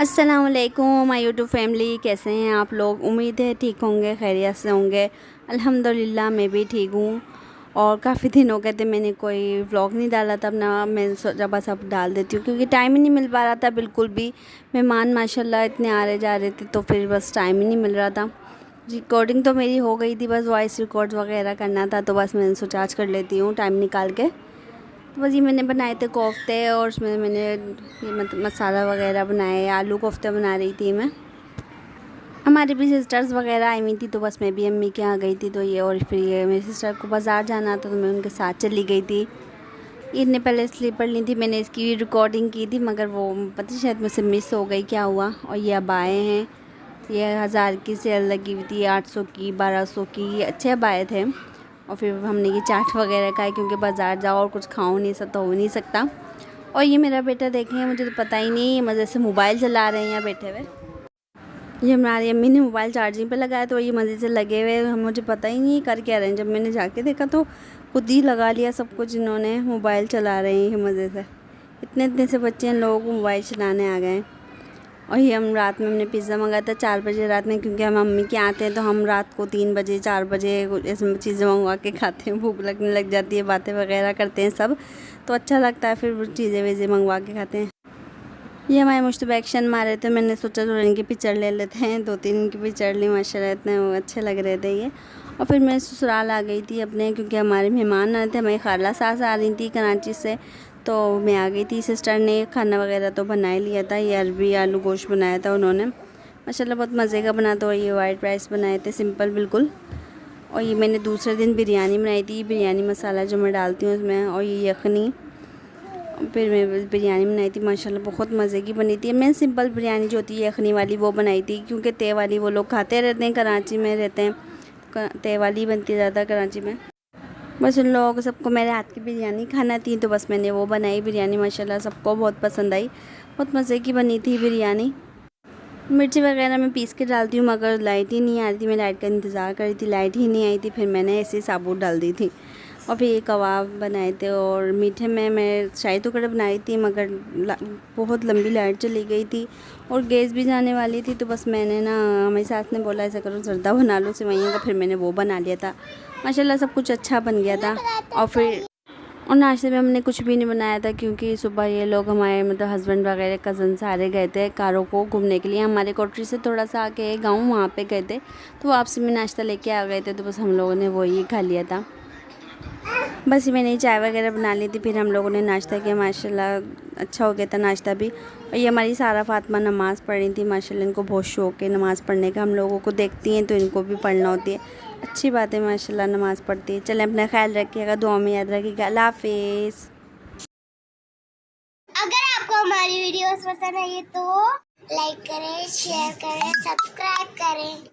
अस्सलाम वालेकुम my YouTube family, कैसे हैं आप लोग। उम्मीद है ठीक होंगे, खैरियत से होंगे। अल्हम्दुलिल्लाह मैं भी ठीक हूँ। और काफ़ी दिन हो गए थे मैंने कोई व्लॉग नहीं डाला था अपना। मैं सोचा बस अब डाल देती हूँ क्योंकि टाइम ही नहीं मिल पा रहा था बिल्कुल भी। मेहमान माशाल्लाह इतने आ रहे जा रहे थे तो फिर बस टाइम ही नहीं मिल रहा था। रिकॉर्डिंग तो मेरी हो गई थी, बस वॉइस रिकॉर्ड वगैरह करना था तो बस मैंने सोचा आज कर लेती हूँ टाइम निकाल के। तो बस ये मैंने बनाए थे कोफ्ते और उसमें मैंने ये मसाला वगैरह बनाए, आलू कोफ्ते बना रही थी मैं। हमारी भी सिस्टर्स वगैरह आई हुई थी तो बस मैं भी अम्मी के यहाँ गई थी। तो ये और फिर ये मेरी सिस्टर को बाज़ार जाना था तो मैं उनके साथ चली गई थी। इतने पहले स्लीपर ली थी मैंने, इसकी रिकॉर्डिंग की थी मगर वो पता शायद मुझसे मिस हो गई, क्या हुआ। और ये अब आए हैं, ये 1000 की सेल लगी हुई थी, 800 की, 1200 की, ये अच्छे अब आए थे। और फिर हमने ये चाट वगैरह खाए क्योंकि बाज़ार जाओ और कुछ खाओ नहीं सकता, हो नहीं सकता। और ये मेरा बेटा देखें, मुझे तो पता ही नहीं, मज़े से मोबाइल चला रहे हैं यहाँ बैठे हुए। ये हमारी अम्मी ने मोबाइल चार्जिंग पे लगाया तो ये मज़े से लगे हुए, हम मुझे पता ही नहीं कर क्या रहे हैं। जब मैंने जाके देखा तो खुद ही लगा लिया सब कुछ, इन्होंने मोबाइल चला रहे हैं ये मज़े से। इतने इतने से बच्चे हैं, लोगों को मोबाइल चलाने आ गए हैं। और ये हम रात में हमने पिज़्ज़ा मंगाया था 4 बजे रात में, क्योंकि हम मम्मी के आते हैं तो हम रात को 3 बजे 4 बजे ऐसे चीज़ें मंगवा के खाते हैं। भूख लगने लग जाती है, बातें वगैरह करते हैं सब, तो अच्छा लगता है फिर चीज़ें वीज़ें मंगवा के खाते हैं। ये हमारे मुश्तबा एक्शन मारे थे, मैंने सोचा थोड़ा इनकी पिक्चर ले लेते हैं। 2-3 इनकी पिक्चर ली, माशाल्लाह इतने अच्छे लग रहे थे ये। और फिर मैं ससुराल आ गई थी अपने, क्योंकि हमारे मेहमान आए थे, हमारी खाला सास आ रही थी कराची से, तो मैं आ गई थी। सिस्टर ने खाना वगैरह तो बना ही लिया था, ये अरबी आलू गोश्त बनाया था उन्होंने, माशाल्लाह बहुत मज़े का बना था। और ये वाइट राइस बनाए थे सिंपल बिल्कुल। और ये मैंने दूसरे दिन बिरयानी बनाई थी, बिरयानी मसाला जो मैं डालती हूँ उसमें। और ये यखनी, फिर मैं बिरयानी बनाई थी, माशाल्लाह बहुत मज़े की बनी थी। मैं सिंपल बिरयानी जो होती है यखनी वाली वो बनाई थी, क्योंकि तय वाली वो लोग खाते रहते हैं, कराची में रहते हैं, तय वाली बनती है ज़्यादा कराची में। बस उन लोगों को सबको मेरे हाथ की बिरयानी खाना थी तो बस मैंने वो बनाई बिरयानी, माशाल्लाह सबको बहुत पसंद आई, बहुत मज़े की बनी थी बिरयानी। मिर्ची वगैरह मैं पीस के डालती हूँ मगर लाइट ही नहीं आ रही थी, मैं लाइट का इंतज़ार कर रही थी, लाइट ही नहीं आई थी, फिर मैंने ऐसे ही साबुत डाल दी थी। और फिर ये कबाब बनाए थे। और मीठे में मैं शाही टुकड़े बनाई थी मगर बहुत लंबी लाइट चली गई थी और गैस भी जाने वाली थी, तो बस मैंने ना, हमारी सास ने बोला ऐसा करो जर्दा बना लो सेवइयों का, फिर मैंने वो बना लिया था। माशाल्लाह सब कुछ अच्छा बन गया था। और नाश्ते में हमने कुछ भी नहीं बनाया था क्योंकि सुबह ये लोग हमारे मतलब हस्बैंड वगैरह कज़न सारे गए थे कारों को घूमने के लिए, हमारे कोठरी से थोड़ा सा आके गांव वहाँ पे गए थे, तो वापसी में नाश्ता लेके आ गए थे, तो बस हम लोगों ने वही खा लिया था। बस मैंने चाय वगैरह बना ली थी, फिर हम लोगों ने नाश्ता किया, माशाल्लाह अच्छा हो गया था नाश्ता भी। और ये हमारी सारा फातिमा नमाज़ पढ़ रही थी, माशाल्लाह इनको बहुत शौक़ है नमाज़ पढ़ने का, हम लोगों को देखती हैं तो इनको भी पढ़ना होती है, अच्छी बात है माशाल्लाह नमाज़ पढ़ती है। चलें अपना ख्याल रखिएगा, दुआ में याद रखिएगा। अल्लाह हाफिज़। अगर आपको हमारी वीडियोस पसंद आई तो लाइक करें, शेयर करें, सब्सक्राइब करें।